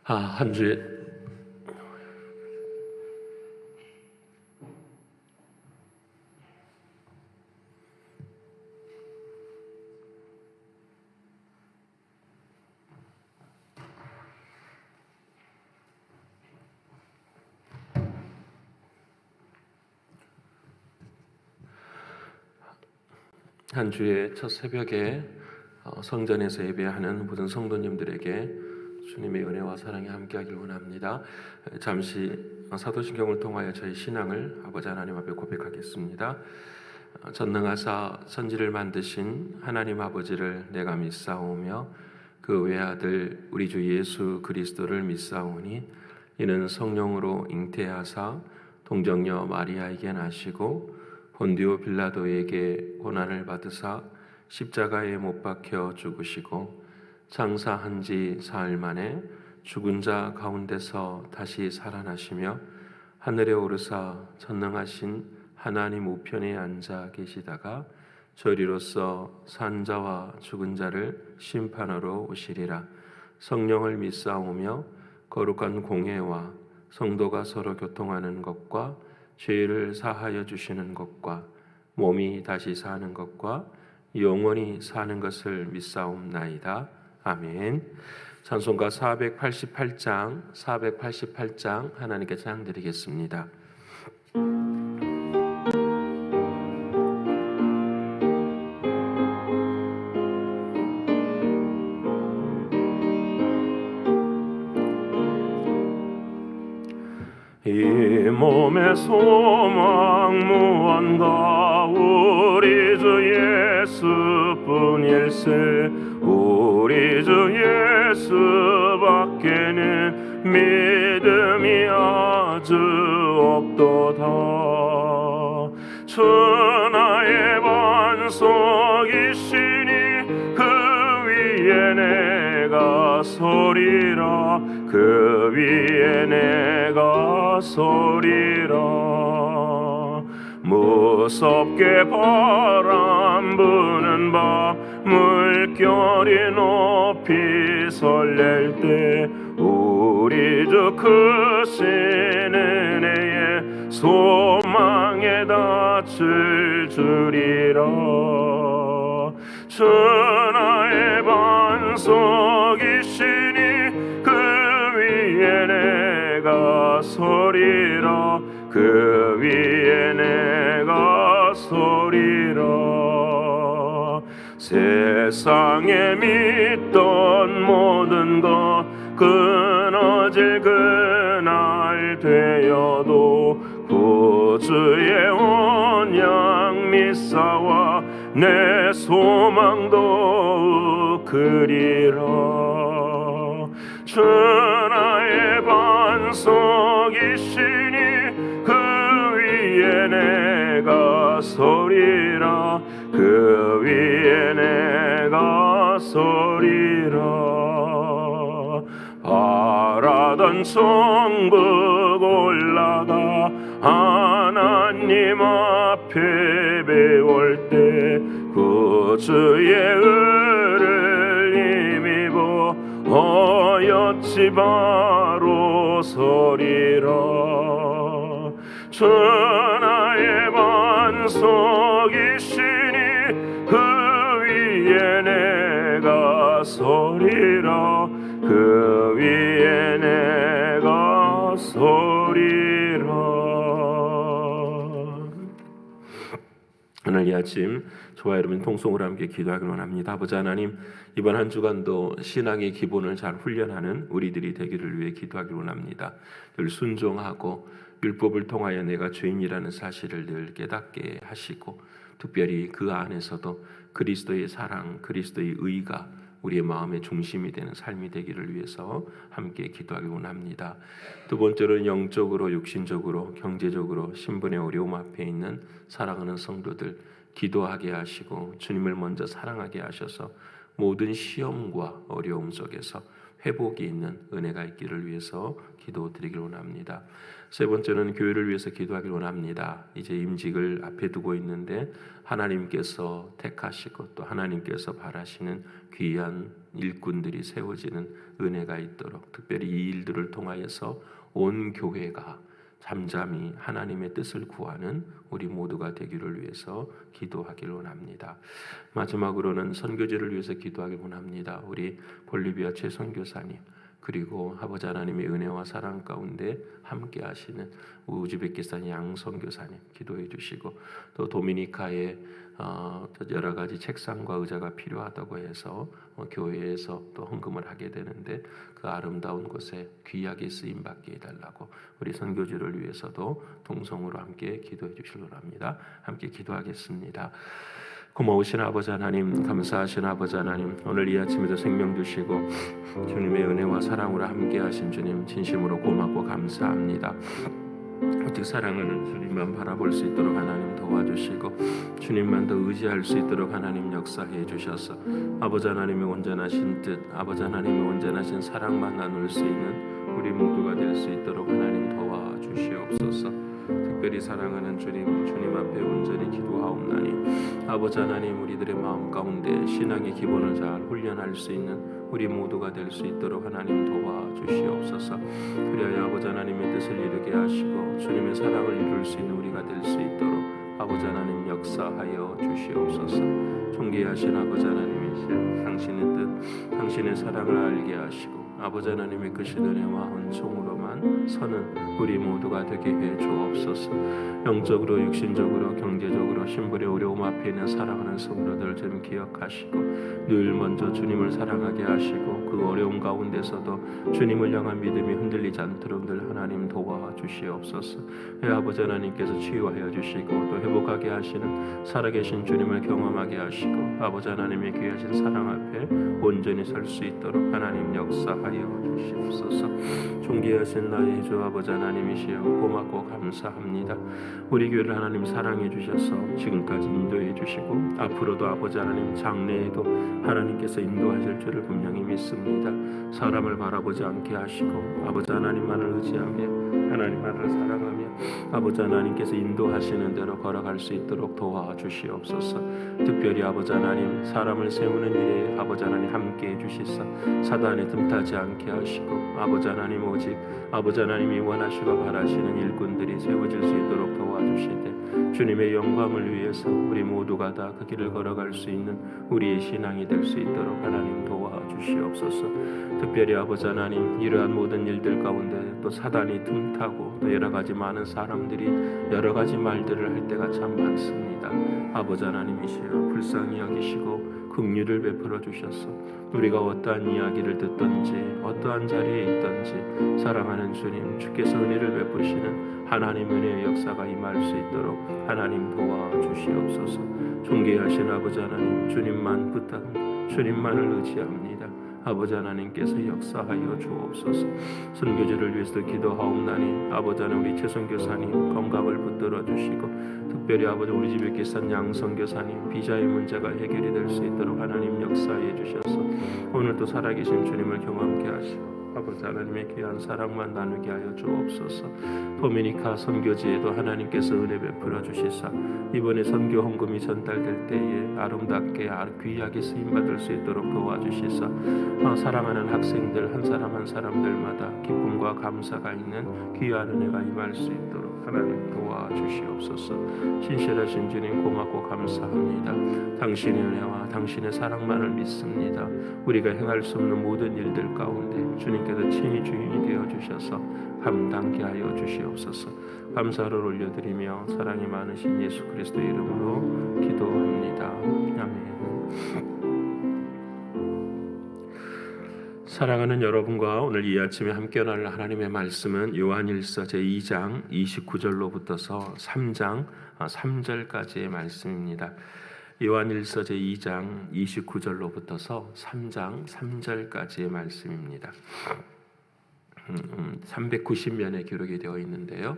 한 주에 첫 새벽에 성전에서 예배하는 모든 성도님들에게 주님의 은혜와 사랑이 함께하길 원합니다. 잠시 사도신경을 통하여 저희 신앙을 아버지 하나님 앞에 고백하겠습니다. 전능하사 천지를 만드신 하나님 아버지를 내가 믿사오며 그 외아들 우리 주 예수 그리스도를 믿사오니 이는 성령으로 잉태하사 동정녀 마리아에게 나시고 본디오 빌라도에게 고난을 받으사 십자가에 못 박혀 죽으시고 장사한 지 사흘 만에 죽은 자 가운데서 다시 살아나시며 하늘에 오르사 전능하신 하나님 우편에 앉아 계시다가 저리로서 산 자와 죽은 자를 심판하러 오시리라. 성령을 믿사오며 거룩한 공회와 성도가 서로 교통하는 것과 죄를 사하여 주시는 것과 몸이 다시 사는 것과 영원히 사는 것을 믿사옵나이다. 아멘. 찬송가 488장 하나님께 찬양드리겠습니다. 이 몸의 소망 무언가 우리 주 예수뿐일세. 우리 주 예수밖에는 믿음이 아주 없도다. 천하의 반석이시니 그 위에 내가 서리라. 그 위에 내가 서리라. 무섭게 바람 부는 밤 물결이 높이 설렐 때 우리 주 크신 은혜에 소망에 닿을 줄이라. 천하의 반석이시니 그 위에 내가 서리라. 그 위에 내가 서리라. 세상에 믿던 모든 것 끊어질 그날 되어도 구주의 언약 믿사와 내 소망도 그리라. 천하의 반석이시니 그 위에 내가 서리라. 그 위에 내가 서리라. 바라던 천국 올라가 하나님 앞에 배울 때 구주의 의를 힘입어 어여치 바로 서리라. 천하의 반석이시니 그 위에 내가 서리라. 그 위에 내가 서리라. 오늘 이 아침 저와 여러분 통성으로 함께 기도하기를 원합니다. 아버지 하나님, 이번 한 주간도 신앙의 기본을 잘 훈련하는 우리들이 되기를 위해 기도하기를 원합니다. 늘 순종하고 율법을 통하여 내가 죄인이라는 사실을 늘 깨닫게 하시고, 특별히 그 안에서도 그리스도의 사랑, 그리스도의 의가 우리의 마음의 중심이 되는 삶이 되기를 위해서 함께 기도하기 원합니다. 두 번째로는 영적으로, 육신적으로, 경제적으로 신분의 어려움 앞에 있는 사랑하는 성도들 기도하게 하시고 주님을 먼저 사랑하게 하셔서 모든 시험과 어려움 속에서 회복이 있는 은혜가 있기를 위해서 기도드리길 원합니다. 세 번째는 교회를 위해서 기도하길 원합니다. 이제 임직을 앞에 두고 있는데 하나님께서 택하시고 또 하나님께서 바라시는 귀한 일꾼들이 세워지는 은혜가 있도록, 특별히 이 일들을 통하여서 온 교회가 잠잠히 하나님의 뜻을 구하는 우리 모두가 되기를 위해서 기도하길 원합니다. 마지막으로는 선교지를 위해서 기도하길 원합니다. 우리 볼리비아 최 선교사님, 그리고 아버지 하나님의 은혜와 사랑 가운데 함께 하시는 우즈베키스탄 양 선교사님 기도해 주시고, 또 도미니카의 여러 가지 책상과 의자가 필요하다고 해서 교회에서 또 헌금을 하게 되는데 그 아름다운 곳에 귀하게 쓰임 받게 해달라고 우리 선교지를 위해서도 동성으로 함께 기도해 주시기 바랍니다. 함께 기도하겠습니다. 고마우신 아버지 하나님, 감사하신 아버지 하나님, 오늘 이 아침에도 생명 주시고 주님의 은혜와 사랑으로 함께 하신 주님 진심으로 고맙고 감사합니다. 오직 사랑하는 주님만 바라볼 수 있도록 하나님 도와주시고 주님만 더 의지할 수 있도록 하나님 역사해 주셔서 아버지 하나님의 온전하신 뜻, 아버지 하나님의 온전하신 사랑만 나눌 수 있는 우리 모두가 될 수 있도록 하나님 도와주시옵소서. 특별히 사랑하는 주님 앞에 온전히 기도하옵나니 아버지 하나님, 우리들의 마음 가운데 신앙의 기본을 잘 훈련할 수 있는 우리 모두가 될 수 있도록 하나님 도와주시옵소서. 그리하여 아버지 하나님의 뜻을 이루게 하시고 주님의 사랑을 이룰 수 있는 우리가 될 수 있도록 아버지 하나님 역사하여 주시옵소서. 존귀하신 아버지 하나님이시여, 당신의 뜻, 당신의 사랑을 알게 하시고 아버지 하나님의 크신 은혜와 은총으로만 서는 우리 모두가 되게 해 주옵소서. 영적으로, 육신적으로, 경제적으로 신분의 어려움 앞에 있는 사랑하는 성도들 좀 기억하시고 늘 먼저 주님을 사랑하게 하시고 그 어려움 가운데서도 주님을 향한 믿음이 흔들리지 않도록 늘 하나님 도와주시옵소서. 아버지 하나님께서 치유하여 주시고 또 회복하게 하시는 살아계신 주님을 경험하게 하시고 아버지 하나님의 귀하신 사랑 앞에 온전히 설 수 있도록 하나님 역사하여 주시옵소서. 존귀하신 나의 주 아버지 하나님이시여, 고맙고 감사합니다. 우리 교회를 하나님 사랑해 주셔서 지금까지 인도해 주시고 앞으로도 아버지 하나님 장래에도 하나님께서 인도하실 줄을 분명히 믿습니다. 사람을 바라보지 않게 하시고 아버지 하나님만을 의지하며 하나님만을 사랑하며 아버지 하나님께서 인도하시는 대로 걸어갈 수 있도록 도와주시옵소서. 특별히 아버지 하나님, 사람을 세우는 일에 아버지 하나님 함께해 주시사 사단에 틈타지 않게 하시고 아버지 하나님, 오직 아버지 하나님이 원하시고 바라시는 일꾼들이 세워질 수 있도록 도와주시되 주님의 영광을 위해서 우리 모두가 다 그 길을 걸어갈 수 있는 우리의 신앙이 될 수 있도록 하나님 도와주시옵소서. 특별히 아버지 하나님, 이러한 모든 일들 가운데 또 사단이 틈타고 또 여러 가지 많은 사람들이 여러 가지 말들을 할 때가 참 많습니다. 아버지 하나님이시여, 불쌍히 여기시고 긍휼을 베풀어 주셔서 우리가 어떠한 이야기를 듣든지 어떠한 자리에 있든지 사랑하는 주님, 주께서 은혜를 베푸시는 하나님 은혜의 역사가 임할 수 있도록 하나님 도와주시옵소서. 존귀하신 아버지 하나님, 주님만 부탁, 주님만을 의지합니다. 아버지 하나님께서 역사하여 주옵소서. 선교지를 위해서 기도하옵나니 아버지 하나님, 우리 최 선교사님 건강을 붙들어 주시고 특별히 아버지 우리 집에 계신 양 선교사님 비자의 문제가 해결이 될 수 있도록 하나님 역사해 주셔서 오늘도 살아계신 주님을 경험케 하시고 아버지 하나님의 귀한 사랑만 나누게 하여 주옵소서. 도미니카 선교지에도 하나님께서 은혜 베풀어 주시사 이번에 선교 헌금이 전달될 때에 아름답게 귀하게 쓰임받을 수 있도록 도와주시사 사랑하는 학생들 한 사람 한 사람들마다 기쁨과 감사가 있는 귀한 은혜가 임할 수 있도록 하나님 도와주시옵소서. 신실하신 주님 고맙고 감사합니다. 당신의 은혜와 당신의 사랑만을 믿습니다. 우리가 행할 수 없는 모든 일들 가운데 주님께서 친히 주인이 되어 주셔서 감당케 하여 주시옵소서. 감사를 올려드리며 사랑이 많으신 예수 그리스도의 이름으로 기도합니다. 아멘. 사랑하는 여러분과 오늘 이 아침에 함께 나눌 하나님의 말씀은 요한일서 제2장 29절로부터서 3장 3절까지의 말씀입니다. 요한일서 제2장 29절로부터서 3장 3절까지의 말씀입니다. 390면에 기록이 되어 있는데요.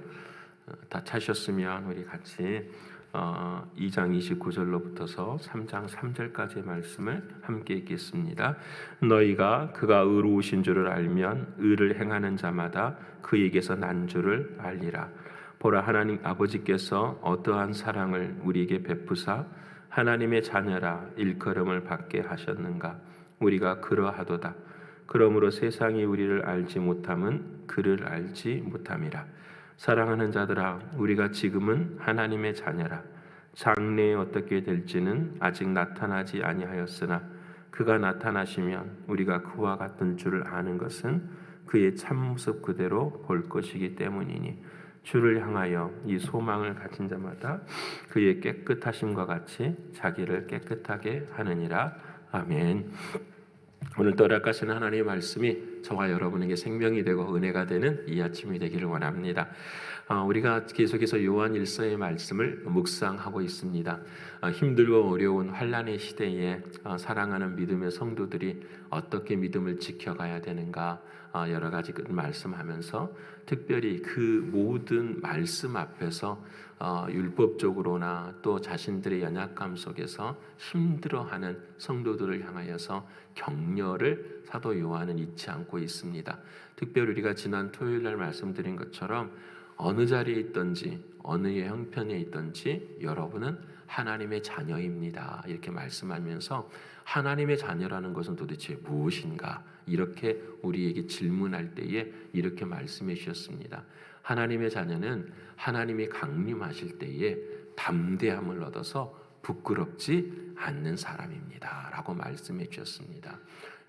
다 찾으셨으면 우리 같이 2장 29절로부터서 3장 3절까지의 말씀을 함께 읽겠습니다. 너희가 그가 의로우신 줄을 알면 의를 행하는 자마다 그에게서 난 줄을 알리라. 보라, 하나님 아버지께서 어떠한 사랑을 우리에게 베푸사 하나님의 자녀라 일컬음을 받게 하셨는가. 우리가 그러하도다. 그러므로 세상이 우리를 알지 못함은 그를 알지 못함이라. 사랑하는 자들아, 우리가 지금은 하나님의 자녀라. 장래에 어떻게 될지는 아직 나타나지 아니하였으나 그가 나타나시면 우리가 그와 같은 줄을 아는 것은 그의 참모습 그대로 볼 것이기 때문이니 주를 향하여 이 소망을 가진 자마다 그의 깨끗하심과 같이 자기를 깨끗하게 하느니라. 아멘. 오늘 또 허락하신 하나님의 말씀이 저와 여러분에게 생명이 되고 은혜가 되는 이 아침이 되기를 원합니다. 우리가 계속해서 요한 1서의 말씀을 묵상하고 있습니다. 힘들고 어려운 환난의 시대에 사랑하는 믿음의 성도들이 어떻게 믿음을 지켜가야 되는가 여러 가지 말씀하면서 특별히 그 모든 말씀 앞에서 율법적으로나 또 자신들의 연약감 속에서 힘들어하는 성도들을 향하여서 격려를 사도 요한은 잊지 않고 있습니다. 특별히 우리가 지난 토요일 날 말씀드린 것처럼 어느 자리에 있든지 어느 형편에 있든지 여러분은 하나님의 자녀입니다. 이렇게 말씀하면서 하나님의 자녀라는 것은 도대체 무엇인가? 이렇게 우리에게 질문할 때에 이렇게 말씀해 주셨습니다. 하나님의 자녀는 하나님이 강림하실 때에 담대함을 얻어서 부끄럽지 않는 사람입니다. 라고 말씀해 주셨습니다.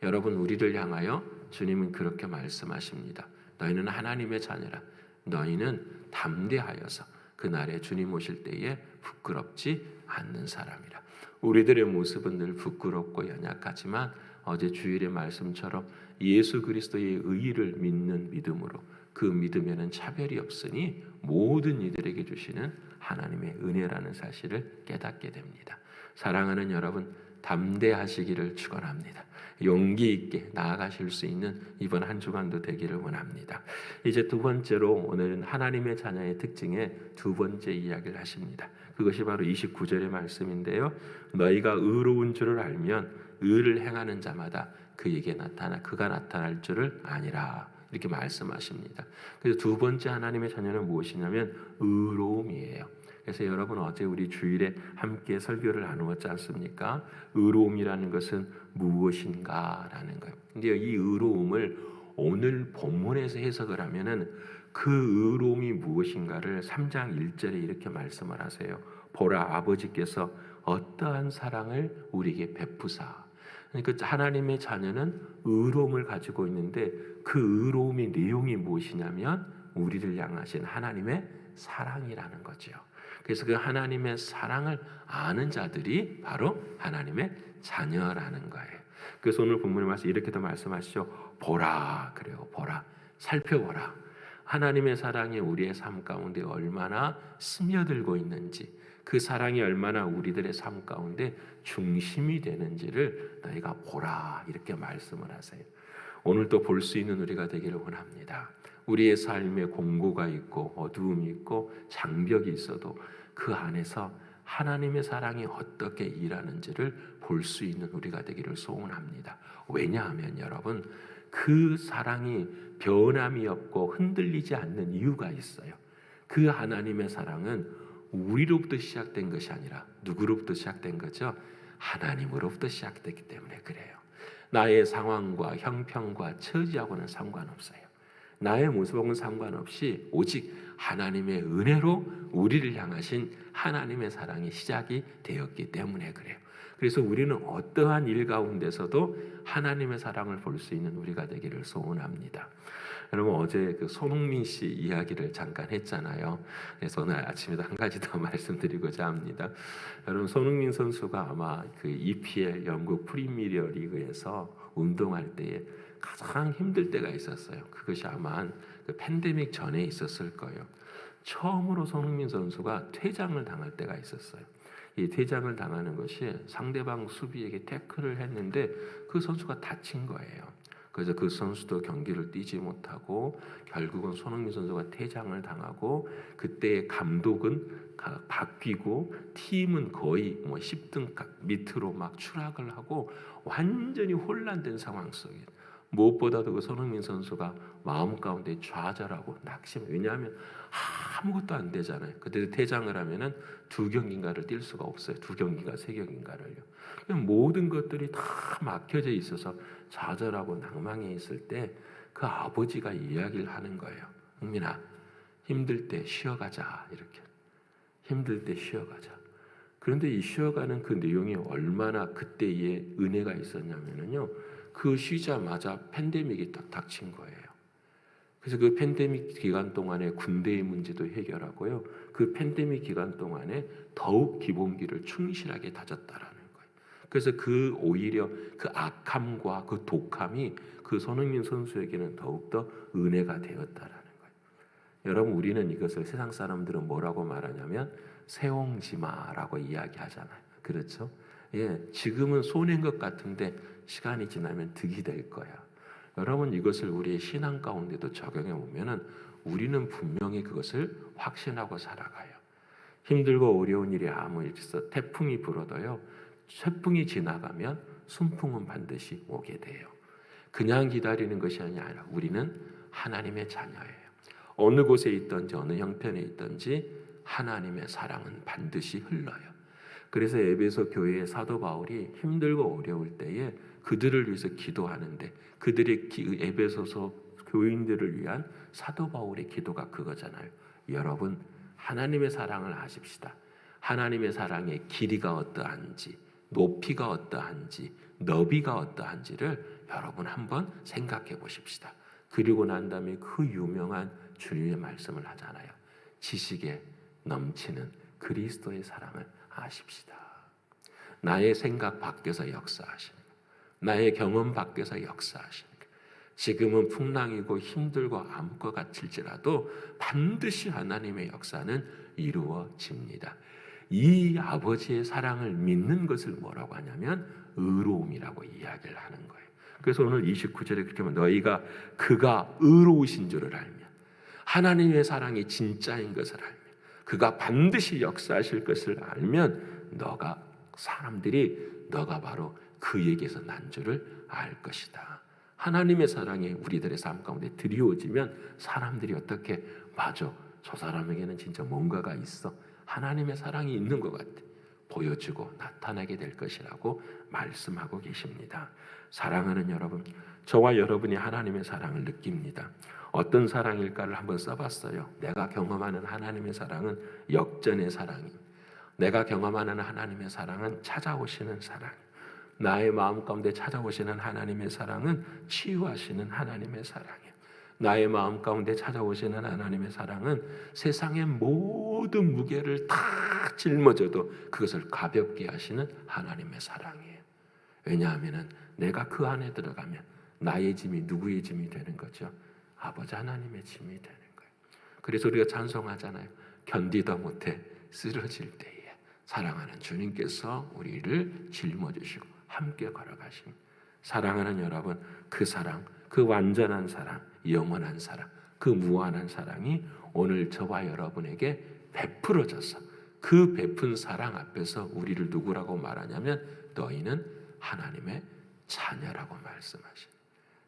여러분, 우리를 향하여 주님은 그렇게 말씀하십니다. 너희는 하나님의 자녀라. 너희는 담대하여서 그날에 주님 오실 때에 부끄럽지 않는 사람이라. 우리들의 모습은 늘 부끄럽고 연약하지만 어제 주일의 말씀처럼 예수 그리스도의 의의를 믿는 믿음으로 그 믿음에는 차별이 없으니 모든 이들에게 주시는 하나님의 은혜라는 사실을 깨닫게 됩니다. 사랑하는 여러분, 담대하시기를 축원합니다. 용기 있게 나아가실 수 있는 이번 한 주간도 되기를 원합니다. 이제 두 번째로 오늘은 하나님의 자녀의 특징의 두 번째 이야기를 하십니다. 그것이 바로 29절의 말씀인데요. 너희가 의로운 줄을 알면 의를 행하는 자마다 그가 나타날 줄을 아니라. 이렇게 말씀하십니다. 그래서 두 번째 하나님의 자녀는 무엇이냐면 의로움이에요. 그래서 여러분 어제 우리 주일에 함께 설교를 나누었지 않습니까? 의로움이라는 것은 무엇인가라는 거예요. 근데 이 의로움을 오늘 본문에서 해석을 하면은 그 의로움이 무엇인가를 3장 1절에 이렇게 말씀을 하세요. 보라, 아버지께서 어떠한 사랑을 우리에게 베푸사. 그러니까 하나님의 자녀는 의로움을 가지고 있는데 그 의로움의 내용이 무엇이냐면 우리를 향하신 하나님의 사랑이라는 거죠. 그래서 그 하나님의 사랑을 아는 자들이 바로 하나님의 자녀라는 거예요. 그래서 오늘 본문의 말씀 이렇게도 말씀하시죠. 보라, 그래요. 보라, 살펴보라. 하나님의 사랑이 우리의 삶 가운데 얼마나 스며들고 있는지, 그 사랑이 얼마나 우리들의 삶 가운데 중심이 되는지를 너희가 보라, 이렇게 말씀을 하세요. 오늘 또 볼 수 있는 우리가 되기를 원합니다. 우리의 삶에 공고가 있고 어두움이 있고 장벽이 있어도 그 안에서 하나님의 사랑이 어떻게 일하는지를 볼 수 있는 우리가 되기를 소원합니다. 왜냐하면 여러분, 그 사랑이 변함이 없고 흔들리지 않는 이유가 있어요. 그 하나님의 사랑은 우리로부터 시작된 것이 아니라 누구로부터 시작된 거죠? 하나님으로부터 시작됐기 때문에 그래요. 나의 상황과 형편과 처지하고는 상관없어요. 나의 모습하고는 상관없이 오직 하나님의 은혜로 우리를 향하신 하나님의 사랑이 시작이 되었기 때문에 그래요. 그래서 우리는 어떠한 일 가운데서도 하나님의 사랑을 볼 수 있는 우리가 되기를 소원합니다. 여러분 어제 그 손흥민 씨 이야기를 잠깐 했잖아요. 그래서 오늘 아침에도 한 가지 더 말씀드리고자 합니다. 여러분 손흥민 선수가 아마 그 EPL 영국 프리미어 리그에서 운동할 때에 가장 힘들 때가 있었어요. 그것이 아마 그 팬데믹 전에 있었을 거예요. 처음으로 손흥민 선수가 퇴장을 당할 때가 있었어요. 이 퇴장을 당하는 것이 상대방 수비에게 태클을 했는데 그 선수가 다친 거예요. 그래서 그 선수도 경기를 뛰지 못하고 결국은 손흥민 선수가 퇴장을 당하고 그때의 감독은 바뀌고 팀은 거의 뭐 10등 밑으로 막 추락을 하고 완전히 혼란된 상황 속에 무엇보다도 그 손흥민 선수가 마음 가운데 좌절하고 낙심. 왜냐하면 아무것도 안 되잖아요. 그때 퇴장을 하면은 2경기인가를 뛸 수가 없어요. 2경기가 3경기인가를요. 그냥 모든 것들이 다 막혀져 있어서 좌절하고 낭망해 있을 때 그 아버지가 이야기를 하는 거예요. 흥민아, 힘들 때 쉬어가자. 이렇게. 힘들 때 쉬어가자. 그런데 이 쉬어가는 그 내용이 얼마나 그때의 은혜가 있었냐면요. 그 쉬자마자 팬데믹이 딱 닥친 거예요. 그래서 그 팬데믹 기간 동안에 군대의 문제도 해결하고요. 그 팬데믹 기간 동안에 더욱 기본기를 충실하게 다졌다라는 거예요. 그래서 그 오히려 그 악함과 그 독함이 그 손흥민 선수에게는 더욱더 은혜가 되었다라는 거예요. 여러분, 우리는 이것을 세상 사람들은 뭐라고 말하냐면 세옹지마라고 이야기하잖아요. 그렇죠? 예, 지금은 손해인 것 같은데 시간이 지나면 득이 될 거야. 여러분, 이것을 우리의 신앙 가운데도 적용해 보면은 우리는 분명히 그것을 확신하고 살아가요. 힘들고 어려운 일이 아무 일 있어 태풍이 불어도요. 태풍이 지나가면 순풍은 반드시 오게 돼요. 그냥 기다리는 것이 아니라 우리는 하나님의 자녀예요. 어느 곳에 있든지 어느 형편에 있든지 하나님의 사랑은 반드시 흘러요. 그래서 에베소 교회의 사도 바울이 힘들고 어려울 때에 그들을 위해서 기도하는데 그들의 에베소서 교인들을 위한 사도 바울의 기도가 그거잖아요. 여러분, 하나님의 사랑을 아십시다. 하나님의 사랑의 길이가 어떠한지, 높이가 어떠한지, 너비가 어떠한지를 여러분 한번 생각해 보십시다. 그리고 난 다음에 그 유명한 주님의 말씀을 하잖아요. 지식에 넘치는 그리스도의 사랑을 아십시다. 나의 생각 밖에서 역사하시는 것, 나의 경험 밖에서 역사하시는 것. 지금은 풍랑이고 힘들고 암과 같을지라도 반드시 하나님의 역사는 이루어집니다. 이 아버지의 사랑을 믿는 것을 뭐라고 하냐면 의로움이라고 이야기를 하는 거예요. 그래서 오늘 29절에 그렇게 하면 너희가 그가 의로우신 줄을 알면 하나님의 사랑이 진짜인 것을 알면 그가 반드시 역사하실 것을 알면 사람들이 너가 바로 그에게서 난 줄을 알 것이다. 하나님의 사랑이 우리들의 삶 가운데 드리워지면 사람들이 어떻게 맞아, 저 사람에게는 진짜 뭔가가 있어, 하나님의 사랑이 있는 것 같아, 보여지고 나타나게 될 것이라고 말씀하고 계십니다. 사랑하는 여러분, 저와 여러분이 하나님의 사랑을 느낍니다. 어떤 사랑일까를 한번 써봤어요. 내가 경험하는 하나님의 사랑은 역전의 사랑이, 내가 경험하는 하나님의 사랑은 찾아오시는 사랑, 나의 마음 가운데 찾아오시는 하나님의 사랑은 치유하시는 하나님의 사랑이에요. 나의 마음 가운데 찾아오시는 하나님의 사랑은 세상의 모든 무게를 다 짊어져도 그것을 가볍게 하시는 하나님의 사랑이에요. 왜냐하면 내가 그 안에 들어가면 나의 짐이 누구의 짐이 되는 거죠? 아버지 하나님의 짐이 되는 거예요. 그래서 우리가 찬송하잖아요. 견디다 못해 쓰러질 때에 사랑하는 주님께서 우리를 짊어지시고 함께 걸어가십니다. 사랑하는 여러분, 그 사랑, 그 완전한 사랑, 영원한 사랑, 그 무한한 사랑이 오늘 저와 여러분에게 베풀어져서 그 베푼 사랑 앞에서 우리를 누구라고 말하냐면 너희는 하나님의 자녀라고 말씀하십니다.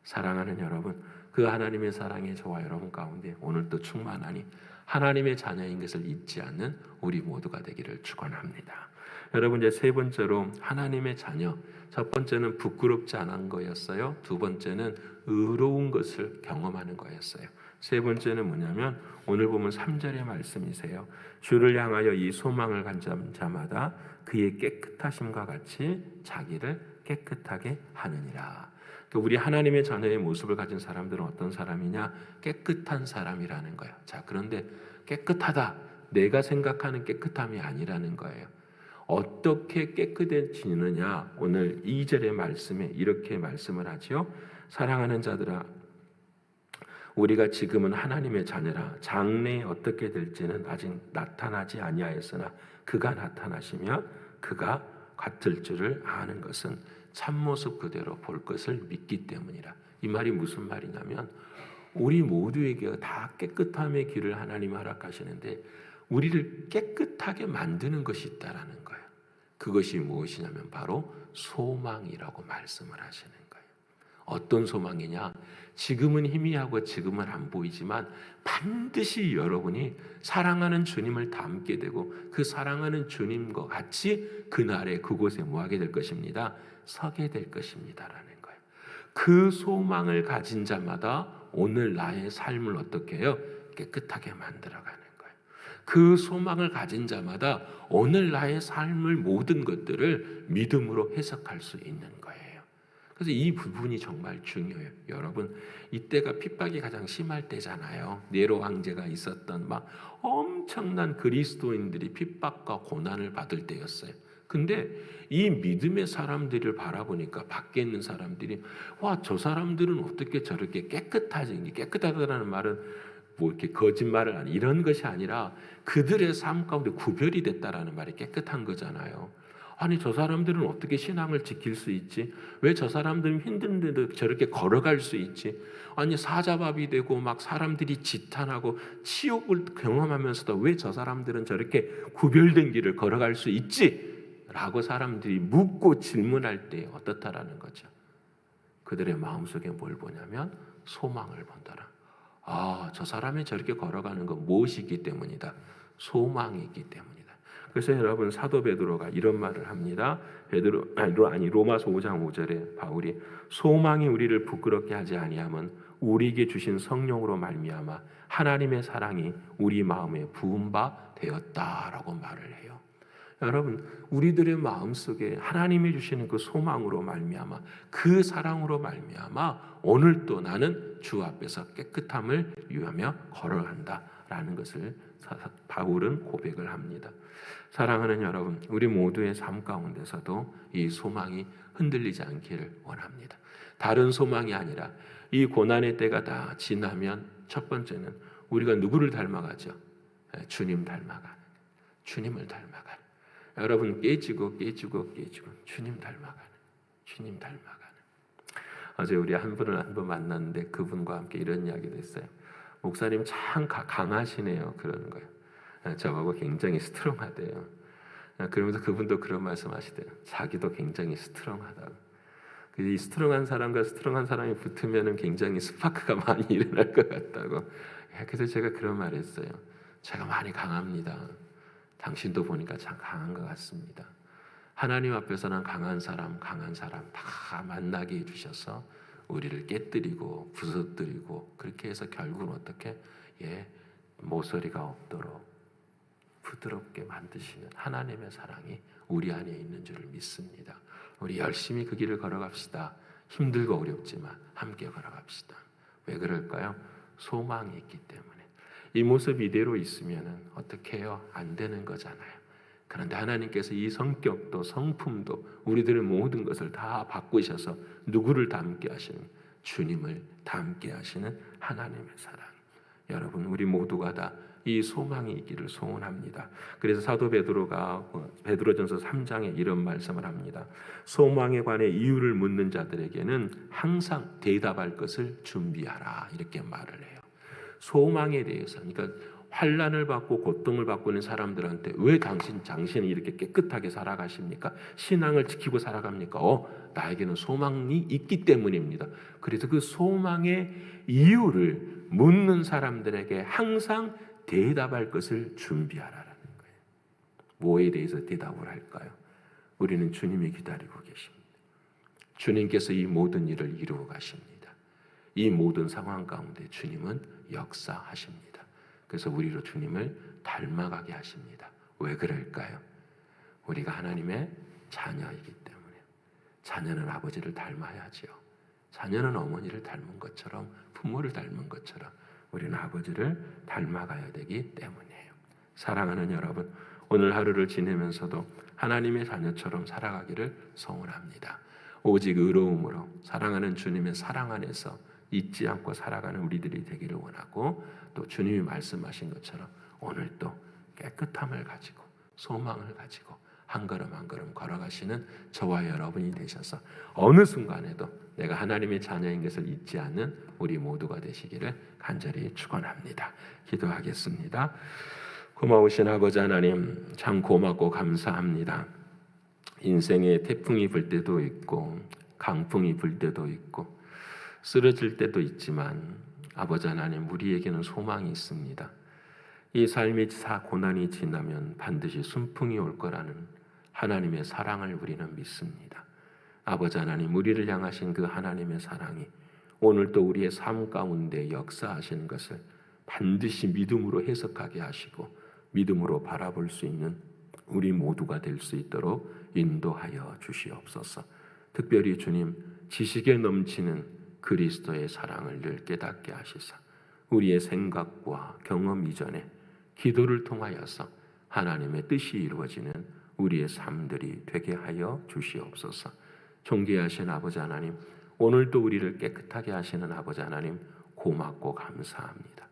사랑하는 여러분, 그 하나님의 사랑이 저와 여러분 가운데 오늘도 충만하니 하나님의 자녀인 것을 잊지 않는 우리 모두가 되기를 축원합니다. 여러분, 이제 세 번째로 하나님의 자녀. 첫 번째는 부끄럽지 않은 거였어요. 두 번째는 의로운 것을 경험하는 거였어요. 세 번째는 뭐냐면 오늘 보면 3절의 말씀이세요. 주를 향하여 이 소망을 가진 자마다 그의 깨끗하심과 같이 자기를 깨끗하게 하느니라. 우리 하나님의 자녀의 모습을 가진 사람들은 어떤 사람이냐? 깨끗한 사람이라는 거예요. 자, 그런데 깨끗하다, 내가 생각하는 깨끗함이 아니라는 거예요. 어떻게 깨끗해지느냐? 오늘 2절의 말씀에 이렇게 말씀을 하죠. 사랑하는 자들아, 우리가 지금은 하나님의 자녀라. 장래에 어떻게 될지는 아직 나타나지 아니하였으나 그가 나타나시면 그가 같을 줄을 아는 것은 참모습 그대로 볼 것을 믿기 때문이라. 이 말이 무슨 말이냐면 우리 모두에게 다 깨끗함의 길을 하나님 허락하시는데 우리를 깨끗하게 만드는 것이 있다라는 거예요. 그것이 무엇이냐면 바로 소망이라고 말씀을 하시는 거예요. 어떤 소망이냐? 지금은 희미하고 지금은 안 보이지만 반드시 여러분이 사랑하는 주님을 닮게 되고 그 사랑하는 주님과 같이 그날에 그곳에 뭐하게 될 것입니다. 서게 될 것입니다라는 거예요. 그 소망을 가진 자마다 오늘 나의 삶을 어떻게 해요? 깨끗하게 만들어가는 거예요. 그 소망을 가진 자마다 오늘 나의 삶을 모든 것들을 믿음으로 해석할 수 있는 거예요. 그래서 이 부분이 정말 중요해요. 여러분, 이때가 핍박이 가장 심할 때잖아요. 네로 황제가 있었던 막 엄청난 그리스도인들이 핍박과 고난을 받을 때였어요. 근데 이 믿음의 사람들을 바라보니까 밖에 있는 사람들이 와, 저 사람들은 어떻게 저렇게 깨끗하지? 깨끗하다는 말은 뭐 이렇게 거짓말을 하는 이런 것이 아니라 그들의 삶 가운데 구별이 됐다라는 말이 깨끗한 거잖아요. 아니, 저 사람들은 어떻게 신앙을 지킬 수 있지? 왜 저 사람들은 힘든데도 저렇게 걸어갈 수 있지? 아니, 사자밥이 되고 막 사람들이 지탄하고 치욕을 경험하면서도 왜 저 사람들은 저렇게 구별된 길을 걸어갈 수 있지? 라고 사람들이 묻고 질문할 때 어떻다라는 거죠. 그들의 마음속에 뭘 보냐면 소망을 본다라. 아, 저 사람이 저렇게 걸어가는 건 무엇이기 때문이다. 소망이 있기 때문이다. 그래서 여러분, 사도 베드로가 이런 말을 합니다. 로마서 5장 5절에 바울이 소망이 우리를 부끄럽게 하지 아니함은 우리에게 주신 성령으로 말미암아 하나님의 사랑이 우리 마음에 부은 바 되었다라고 말을 해요. 여러분, 우리들의 마음속에 하나님이 주시는 그 소망으로 말미암아 그 사랑으로 말미암아 오늘 또 나는 주 앞에서 깨끗함을 유하며 걸어간다라는 것을 바울은 고백을 합니다. 사랑하는 여러분, 우리 모두의 삶 가운데서도 이 소망이 흔들리지 않기를 원합니다. 다른 소망이 아니라 이 고난의 때가 다 지나면 첫 번째는 우리가 누구를 닮아가죠? 주님 닮아가는, 주님을 닮아가는. 여러분, 깨지고 주님 닮아가는. 어제 우리 한 분 만났는데 그분과 함께 이런 이야기를 했어요. 목사님 참 강하시네요. 그러는 거예요. 저하고 굉장히 스트롱하대요. 그러면서 그분도 그런 말씀하시대요. 자기도 굉장히 스트롱하다고. 이 스트롱한 사람과 스트롱한 사람이 붙으면 굉장히 스파크가 많이 일어날 것 같다고. 그래서 제가 그런 말을 했어요. 제가 많이 강합니다. 당신도 보니까 참 강한 것 같습니다. 하나님 앞에서는 강한 사람 다 만나게 해주셔서 우리를 깨뜨리고 부서뜨리고 그렇게 해서 결국은 어떻게 모서리가 없도록 부드럽게 만드시는 하나님의 사랑이 우리 안에 있는 줄을 믿습니다. 우리 열심히 그 길을 걸어갑시다. 힘들고 어렵지만 함께 걸어갑시다. 왜 그럴까요? 소망이 있기 때문에. 이 모습 이대로 있으면 어떻게 해요? 안 되는 거잖아요. 그런데 하나님께서 이 성격도 성품도 우리들의 모든 것을 다 바꾸셔서 누구를 닮게 하시는? 주님을 닮게 하시는 하나님의 사랑. 여러분, 우리 모두가 다 이 소망이 있기를 소원합니다. 그래서 사도 베드로가 베드로전서 3장에 이런 말씀을 합니다. 소망에 관해 이유를 묻는 자들에게는 항상 대답할 것을 준비하라, 이렇게 말을 해요. 소망에 대해서, 그러니까 환난을 받고 고통을 받고 있는 사람들한테 왜 당신이 이렇게 깨끗하게 살아가십니까? 신앙을 지키고 살아갑니까? 나에게는 소망이 있기 때문입니다. 그래서 그 소망의 이유를 묻는 사람들에게 항상 대답할 것을 준비하라는 거예요. 뭐에 대해서 대답을 할까요? 우리는 주님이 기다리고 계십니다. 주님께서 이 모든 일을 이루어 가십니다. 이 모든 상황 가운데 주님은 역사하십니다. 그래서 우리로 주님을 닮아가게 하십니다. 왜 그럴까요? 우리가 하나님의 자녀이기 때문에. 자녀는 아버지를 닮아야지요. 자녀는 어머니를 닮은 것처럼, 부모를 닮은 것처럼 우리는 아버지를 닮아가야 되기 때문이에요. 사랑하는 여러분, 오늘 하루를 지내면서도 하나님의 자녀처럼 살아가기를 소원합니다. 오직 의로움으로 사랑하는 주님의 사랑 안에서 잊지 않고 살아가는 우리들이 되기를 원하고, 또 주님이 말씀하신 것처럼 오늘 또 깨끗함을 가지고 소망을 가지고 한 걸음 한 걸음 걸어가시는 저와 여러분이 되셔서 어느 순간에도 내가 하나님의 자녀인 것을 잊지 않는 우리 모두가 되시기를 간절히 축원합니다. 기도하겠습니다. 고마우신 아버지 하나님, 참 고맙고 감사합니다. 인생에 태풍이 불 때도 있고 강풍이 불 때도 있고 쓰러질 때도 있지만 아버지 하나님, 우리에게는 소망이 있습니다. 이 삶의 고난이 지나면 반드시 순풍이 올 거라는 하나님의 사랑을 우리는 믿습니다. 아버지 하나님, 우리를 향하신 그 하나님의 사랑이 오늘도 우리의 삶 가운데 역사하시는 것을 반드시 믿음으로 해석하게 하시고 믿음으로 바라볼 수 있는 우리 모두가 될 수 있도록 인도하여 주시옵소서. 특별히 주님, 지식에 넘치는 그리스도의 사랑을 늘 깨닫게 하시사 우리의 생각과 경험 이전에 기도를 통하여서 하나님의 뜻이 이루어지는 우리의 삶들이 되게 하여 주시옵소서. 존귀하신 아버지 하나님, 오늘도 우리를 깨끗하게 하시는 아버지 하나님, 고맙고 감사합니다.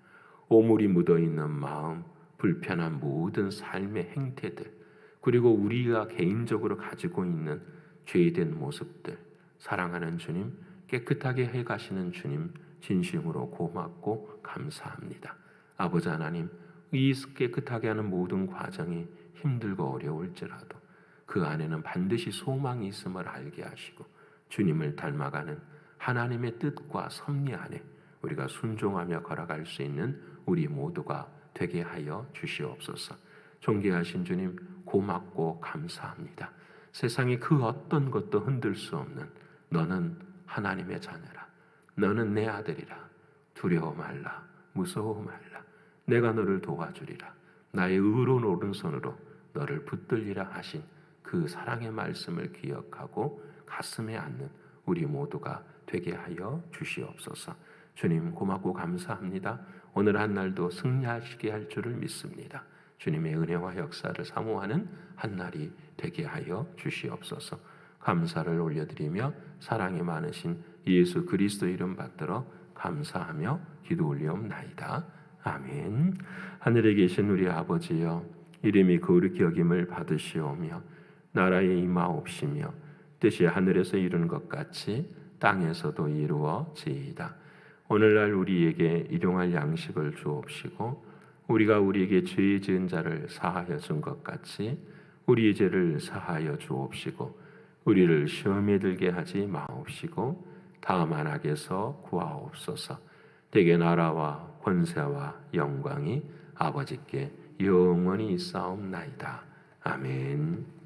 오물이 묻어있는 마음, 불편한 모든 삶의 행태들, 그리고 우리가 개인적으로 가지고 있는 죄된 모습들, 사랑하는 주님, 깨끗하게 해가시는 주님, 진심으로 고맙고 감사합니다. 아버지 하나님, 이 깨끗하게 하는 모든 과정이 힘들고 어려울지라도 그 안에는 반드시 소망이 있음을 알게 하시고 주님을 닮아가는 하나님의 뜻과 섭리 안에 우리가 순종하며 걸어갈 수 있는 우리 모두가 되게 하여 주시옵소서. 존귀하신 주님, 고맙고 감사합니다. 세상의 그 어떤 것도 흔들 수 없는 너는 하나님의 자녀라. 너는 내 아들이라. 두려워 말라. 무서워 말라. 내가 너를 도와주리라. 나의 의로운 오른손으로 너를 붙들리라 하신 그 사랑의 말씀을 기억하고 가슴에 안는 우리 모두가 되게 하여 주시옵소서. 주님, 고맙고 감사합니다. 오늘 한 날도 승리하시게 할 줄을 믿습니다. 주님의 은혜와 역사를 사모하는 한 날이 되게 하여 주시옵소서. 감사를 올려드리며 사랑이 많으신 예수 그리스도 이름 받들어 감사하며 기도 올리옵나이다. 아멘. 하늘에 계신 우리 아버지여, 이름이 거룩히 여김을 받으시오며 나라에 임하옵시며 뜻이 하늘에서 이룬 것 같이 땅에서도 이루어지이다. 오늘날 우리에게 일용할 양식을 주옵시고 우리가 우리에게 죄 지은 자를 사하여 준 것 같이 우리의 죄를 사하여 주옵시고 우리를 시험에 들게 하지 마옵시고 다음 악에서 구하옵소서. 대개 나라와 권세와 영광이 아버지께 영원히 있사옵나이다. 아멘.